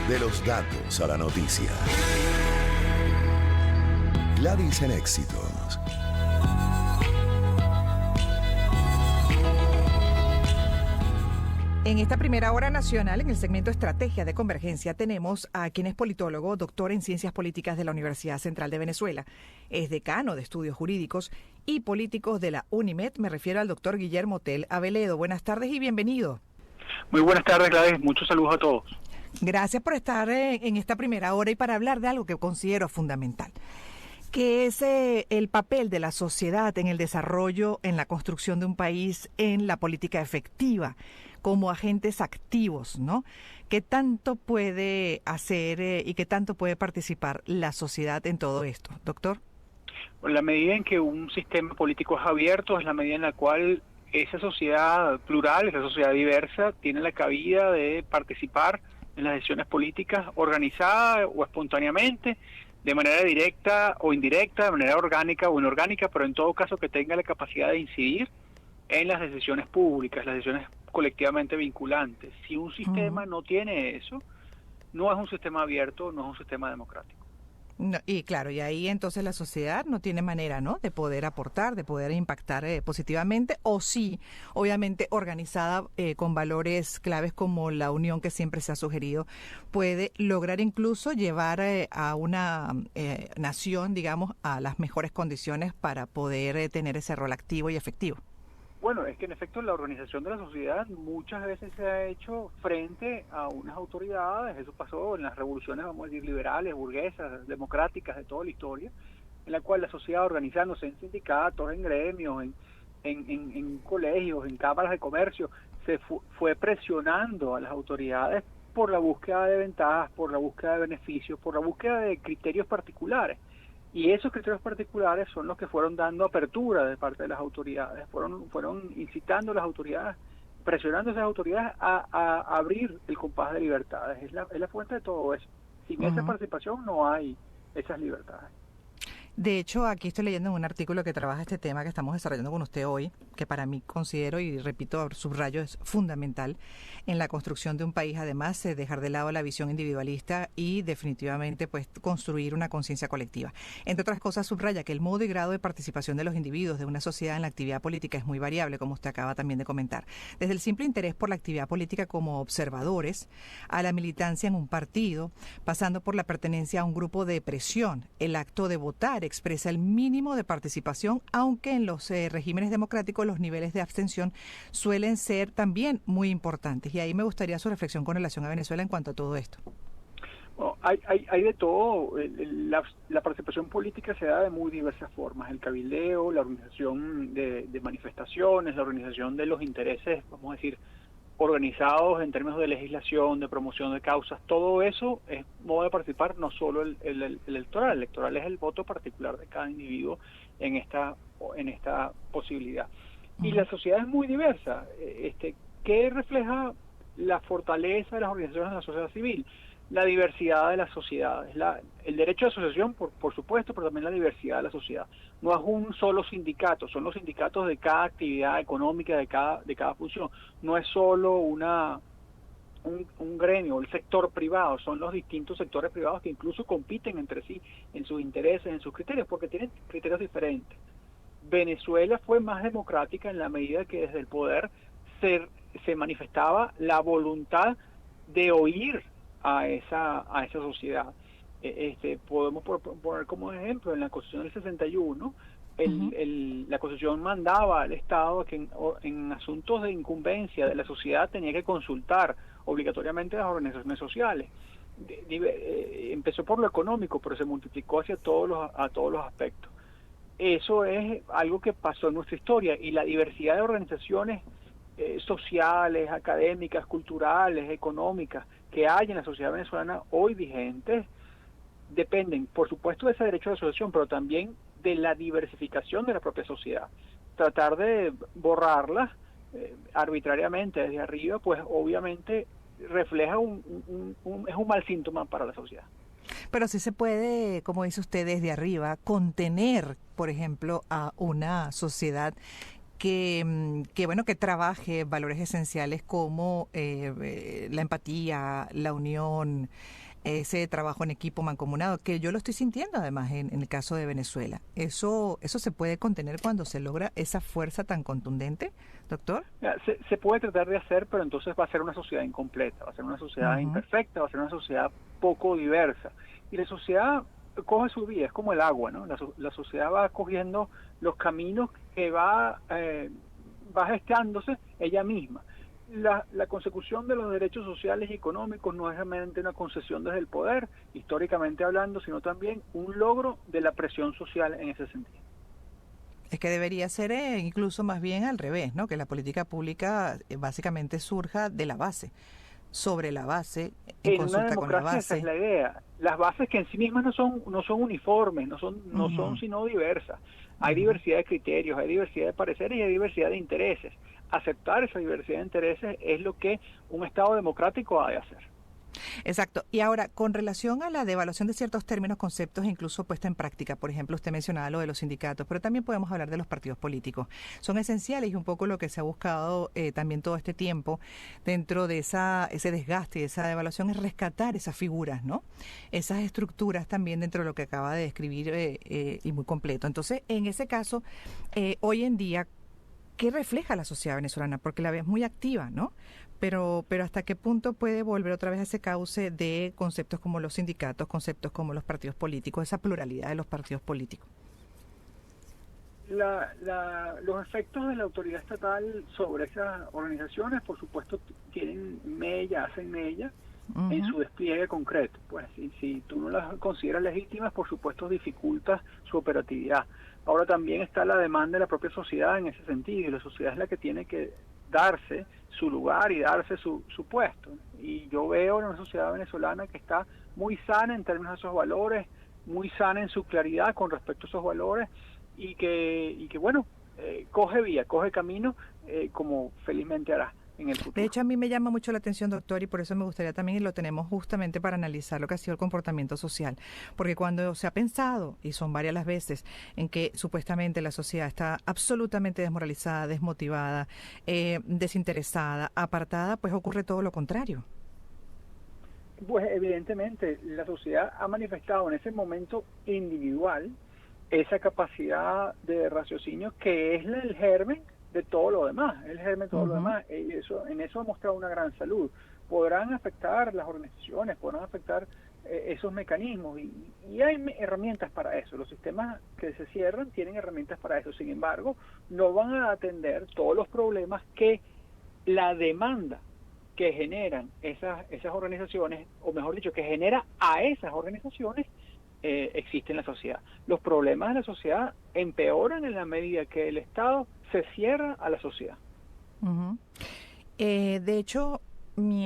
De los datos a la noticia. Gladys en Éxitos. En esta primera hora nacional, en el segmento Estrategia de Convergencia, tenemos a quien es politólogo, doctor en Ciencias Políticas de la Universidad Central de Venezuela. Es decano de Estudios Jurídicos y Políticos de la UNIMED. Me refiero al doctor Guillermo Tell Aveledo. Buenas tardes y bienvenido. Muy buenas tardes, Gladys. Muchos saludos a todos. Gracias por estar en esta primera hora y para hablar de algo que considero fundamental, que es el papel de la sociedad en el desarrollo, en la construcción de un país, en la política efectiva, como agentes activos, ¿no? ¿Qué tanto puede hacer y qué tanto puede participar la sociedad en todo esto, doctor? En la medida en que un sistema político es abierto, es la medida en la cual esa sociedad plural, esa sociedad diversa, tiene la cabida de participar en las decisiones políticas organizada o espontáneamente, de manera directa o indirecta, de manera orgánica o inorgánica, pero en todo caso que tenga la capacidad de incidir en las decisiones públicas, las decisiones colectivamente vinculantes. Si un sistema no tiene eso, no es un sistema abierto, no es un sistema democrático. No, y claro, y ahí entonces la sociedad no tiene manera, ¿no?, de poder aportar, de poder impactar positivamente, o sí, obviamente organizada con valores claves como la unión que siempre se ha sugerido, puede lograr incluso llevar a una nación, digamos, a las mejores condiciones para poder tener ese rol activo y efectivo. Bueno, es que en efecto la organización de la sociedad muchas veces se ha hecho frente a unas autoridades. Eso pasó en las revoluciones, vamos a decir, liberales, burguesas, democráticas de toda la historia, en la cual la sociedad, organizándose en sindicatos, en gremios, en colegios, en cámaras de comercio, se fue presionando a las autoridades por la búsqueda de ventajas, por la búsqueda de beneficios, por la búsqueda de criterios particulares. Y esos criterios particulares son los que fueron dando apertura de parte de las autoridades, fueron incitando a las autoridades, presionando a esas autoridades a abrir el compás de libertades. Es la fuente de todo eso. Sin esa participación no hay esas libertades. De hecho, aquí estoy leyendo un artículo que trabaja este tema que estamos desarrollando con usted hoy, que para mí considero, y repito, subrayo, es fundamental en la construcción de un país. Además, dejar de lado la visión individualista y definitivamente pues construir una conciencia colectiva. Entre otras cosas, subraya que el modo y grado de participación de los individuos de una sociedad en la actividad política es muy variable, como usted acaba también de comentar. Desde el simple interés por la actividad política como observadores, a la militancia en un partido, pasando por la pertenencia a un grupo de presión, el acto de votar expresa el mínimo de participación, aunque en los regímenes democráticos los niveles de abstención suelen ser también muy importantes. Y ahí me gustaría su reflexión con relación a Venezuela en cuanto a todo esto. Bueno, hay de todo. La participación política se da de muy diversas formas. El cabildeo, la organización de manifestaciones, la organización de los intereses, vamos a decir, organizados en términos de legislación, de promoción de causas, todo eso es modo de participar, no solo el electoral. El electoral es el voto particular de cada individuo en esta posibilidad. Y la sociedad es muy diversa. ¿Qué refleja la fortaleza de las organizaciones de la sociedad civil? La diversidad de las sociedades, el derecho de asociación, por supuesto, pero también la diversidad de la sociedad. No es un solo sindicato, son los sindicatos de cada actividad económica, de cada función. No es solo un gremio, el sector privado, son los distintos sectores privados que incluso compiten entre sí en sus intereses, en sus criterios, porque tienen criterios diferentes. Venezuela fue más democrática en la medida que desde el poder se manifestaba la voluntad de oír a esa sociedad. Podemos poner como ejemplo, en la Constitución del 61, la Constitución mandaba al Estado que en asuntos de incumbencia de la sociedad tenía que consultar obligatoriamente a las organizaciones sociales. Empezó por lo económico, pero se multiplicó hacia todos los aspectos. Eso es algo que pasó en nuestra historia, y la diversidad de organizaciones sociales, académicas, culturales, económicas que hay en la sociedad venezolana hoy vigentes dependen, por supuesto, de ese derecho de asociación, pero también de la diversificación de la propia sociedad. Tratar de borrarlas arbitrariamente desde arriba, pues obviamente refleja es un mal síntoma para la sociedad. Pero sí se puede, como dice usted, desde arriba, contener, por ejemplo, a una sociedad que trabaje valores esenciales como la empatía, la unión, ese trabajo en equipo mancomunado, que yo lo estoy sintiendo además en el caso de Venezuela. ¿Eso se puede contener cuando se logra esa fuerza tan contundente, doctor? Se puede tratar de hacer, pero entonces va a ser una sociedad incompleta, va a ser una sociedad imperfecta, va a ser una sociedad poco diversa. Y la sociedad coge su vida, es como el agua, ¿no? La sociedad va cogiendo los caminos que va gestándose ella misma. La consecución de los derechos sociales y económicos no es realmente una concesión desde el poder, históricamente hablando, sino también un logro de la presión social en ese sentido. Es que debería ser incluso más bien al revés, ¿no? Que la política pública básicamente surja de la base, sobre la base, en consulta con la base. Esa es la idea. Las bases que en sí mismas no son uniformes, no son sino diversas. Hay diversidad de criterios, hay diversidad de pareceres y hay diversidad de intereses. Aceptar esa diversidad de intereses es lo que un Estado democrático ha de hacer. Exacto. Y ahora, con relación a la devaluación de ciertos términos, conceptos, incluso puesta en práctica, por ejemplo, usted mencionaba lo de los sindicatos, pero también podemos hablar de los partidos políticos. Son esenciales y un poco lo que se ha buscado también todo este tiempo dentro de ese desgaste y esa devaluación es rescatar esas figuras, ¿no? Esas estructuras también dentro de lo que acaba de describir y muy completo. Entonces, en ese caso, hoy en día, ¿qué refleja la sociedad venezolana? Porque la ves muy activa, ¿no? Pero ¿hasta qué punto puede volver otra vez a ese cauce de conceptos como los sindicatos, conceptos como los partidos políticos, esa pluralidad de los partidos políticos? Los efectos de la autoridad estatal sobre esas organizaciones, por supuesto, hacen mella en su despliegue concreto. Pues si tú no las consideras legítimas, por supuesto dificultas su operatividad. Ahora también está la demanda de la propia sociedad en ese sentido, y la sociedad es la que tiene que darse su lugar y darse su puesto. Y yo veo una sociedad venezolana que está muy sana en términos de esos valores, muy sana en su claridad con respecto a esos valores, y que bueno, coge camino, como felizmente hará en el futuro. De hecho, a mí me llama mucho la atención, doctor, y por eso me gustaría también, y lo tenemos justamente para analizar lo que ha sido el comportamiento social, porque cuando se ha pensado, y son varias las veces, en que supuestamente la sociedad está absolutamente desmoralizada, desmotivada, desinteresada, apartada, pues ocurre todo lo contrario. Pues evidentemente la sociedad ha manifestado en ese momento individual esa capacidad de raciocinio que es el germen de todo lo demás, en eso ha mostrado una gran salud. Podrán afectar las organizaciones, podrán afectar esos mecanismos y hay herramientas para eso. Los sistemas que se cierran tienen herramientas para eso. Sin embargo, no van a atender todos los problemas que la demanda que generan esas organizaciones, o mejor dicho, que genera a esas organizaciones, existe en la sociedad. Los problemas de la sociedad empeoran en la medida que el Estado se cierra a la sociedad. De hecho,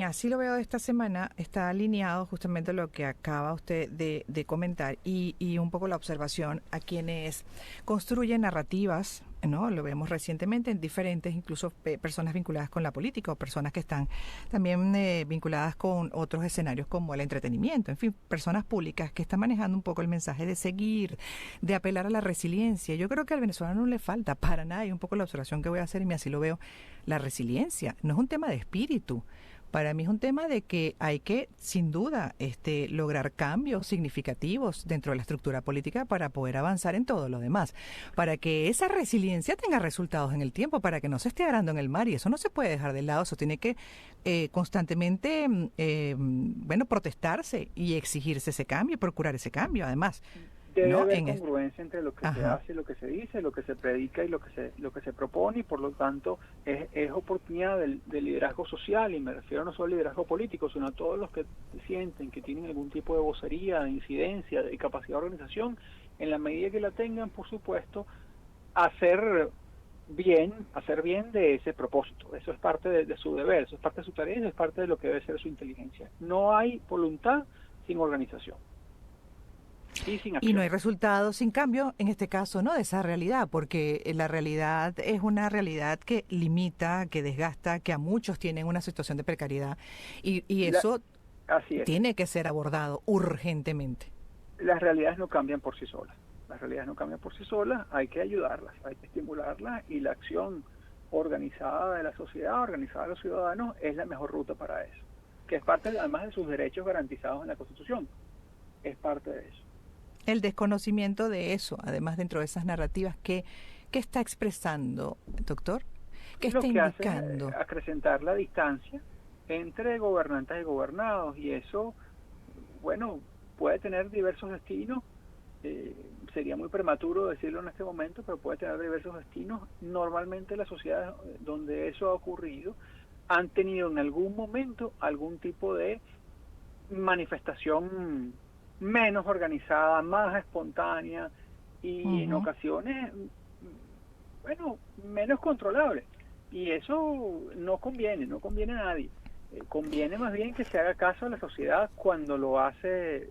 así lo veo esta semana, está alineado justamente lo que acaba usted de comentar y un poco la observación a quienes construyen narrativas, ¿no? Lo vemos recientemente en diferentes, incluso personas vinculadas con la política o personas que están también vinculadas con otros escenarios como el entretenimiento, en fin, personas públicas que están manejando un poco el mensaje de seguir, de apelar a la resiliencia. Yo creo que al venezolano no le falta para nada, y un poco la observación que voy a hacer, y así lo veo, la resiliencia no es un tema de espíritu. Para mí es un tema de que hay que, sin duda, lograr cambios significativos dentro de la estructura política para poder avanzar en todo lo demás, para que esa resiliencia tenga resultados en el tiempo, para que no se esté arando en el mar, y eso no se puede dejar de lado, eso tiene que constantemente, protestarse y exigirse ese cambio y procurar ese cambio, además. Debe haber congruencia entre lo que se hace, lo que se dice, lo que se predica y lo que se propone, y por lo tanto es oportunidad del liderazgo social, y me refiero no solo al liderazgo político, sino a todos los que sienten que tienen algún tipo de vocería, de incidencia, de capacidad de organización, en la medida que la tengan, por supuesto, hacer bien de ese propósito. Eso es parte de su deber, eso es parte de su tarea, eso es parte de lo que debe ser su inteligencia. No hay voluntad sin organización. Y no hay resultados sin cambio, en este caso, ¿no? De esa realidad, porque la realidad es una realidad que limita, que desgasta, que a muchos tienen una situación de precariedad, y eso tiene que ser abordado urgentemente. Las realidades no cambian por sí solas. Las realidades no cambian por sí solas, hay que ayudarlas, hay que estimularlas, y la acción organizada de la sociedad, organizada de los ciudadanos, es la mejor ruta para eso, que es parte además de sus derechos garantizados en la Constitución, es parte de eso. El desconocimiento de eso, además dentro de esas narrativas, ¿qué está expresando, doctor? ¿Qué está indicando? Hace acrecentar la distancia entre gobernantes y gobernados, y eso, bueno, puede tener diversos destinos. Sería muy prematuro decirlo en este momento, pero puede tener diversos destinos. Normalmente las sociedades donde eso ha ocurrido han tenido en algún momento algún tipo de manifestación menos organizada, más espontánea, y en ocasiones, bueno, menos controlable. Y eso no conviene a nadie. Conviene más bien que se haga caso a la sociedad cuando lo hace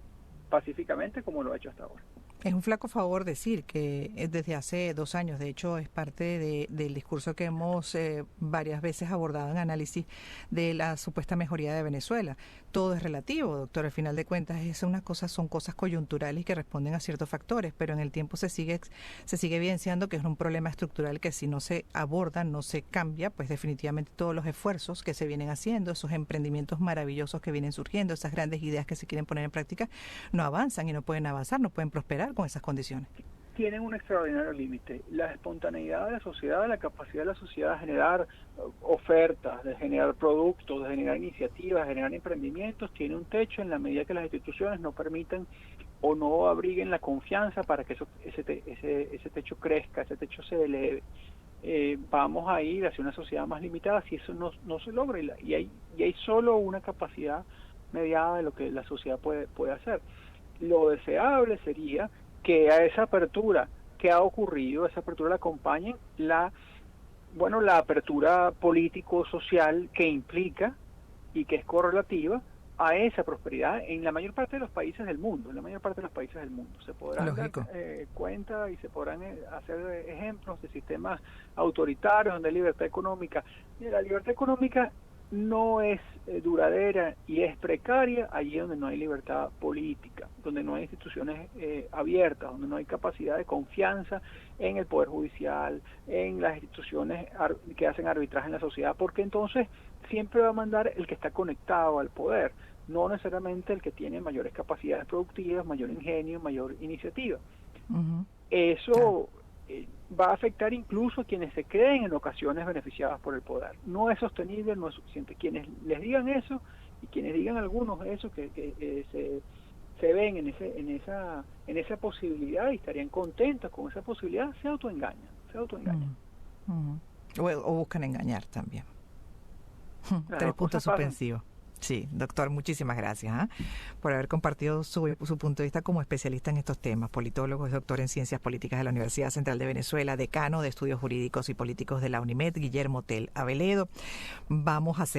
pacíficamente, como lo ha hecho hasta ahora. Es un flaco favor decir que desde hace 2 años, de hecho es parte del discurso que hemos varias veces abordado en análisis de la supuesta mejoría de Venezuela. Todo es relativo, doctor, al final de cuentas son cosas coyunturales que responden a ciertos factores, pero en el tiempo se sigue evidenciando que es un problema estructural que si no se aborda, no se cambia, pues definitivamente todos los esfuerzos que se vienen haciendo, esos emprendimientos maravillosos que vienen surgiendo, esas grandes ideas que se quieren poner en práctica, no avanzan y no pueden avanzar, no pueden prosperar con esas condiciones. Tienen un extraordinario límite. La espontaneidad de la sociedad, la capacidad de la sociedad de generar ofertas, de generar productos, de generar iniciativas, de generar emprendimientos, tiene un techo en la medida que las instituciones no permitan o no abriguen la confianza para que ese techo crezca, ese techo se eleve. Vamos a ir hacia una sociedad más limitada si eso no se logra, y hay solo una capacidad mediada de lo que la sociedad puede hacer. Lo deseable sería que a esa apertura que ha ocurrido, esa apertura la acompañen la apertura político-social que implica y que es correlativa a esa prosperidad en la mayor parte de los países del mundo. Se podrán dar cuenta y se podrán hacer ejemplos de sistemas autoritarios donde hay libertad económica. La libertad económica no es duradera y es precaria allí donde no hay libertad política, donde no hay instituciones abiertas, donde no hay capacidad de confianza en el Poder Judicial, en las instituciones que hacen arbitraje en la sociedad, porque entonces siempre va a mandar el que está conectado al poder, no necesariamente el que tiene mayores capacidades productivas, mayor ingenio, mayor iniciativa. Eso va a afectar incluso a quienes se creen en ocasiones beneficiadas por el poder. No es sostenible, no es suficiente. Quienes les digan eso, y quienes digan algunos eso, que se ven en esa posibilidad y estarían contentos con esa posibilidad, se autoengañan. O buscan engañar también. Claro, 3 puntos suspensivos. Sí, doctor, muchísimas gracias por haber compartido su punto de vista como especialista en estos temas. Politólogo, es doctor en Ciencias Políticas de la Universidad Central de Venezuela, decano de Estudios Jurídicos y Políticos de la UNIMED, Guillermo Tell Aveledo. Vamos a hacer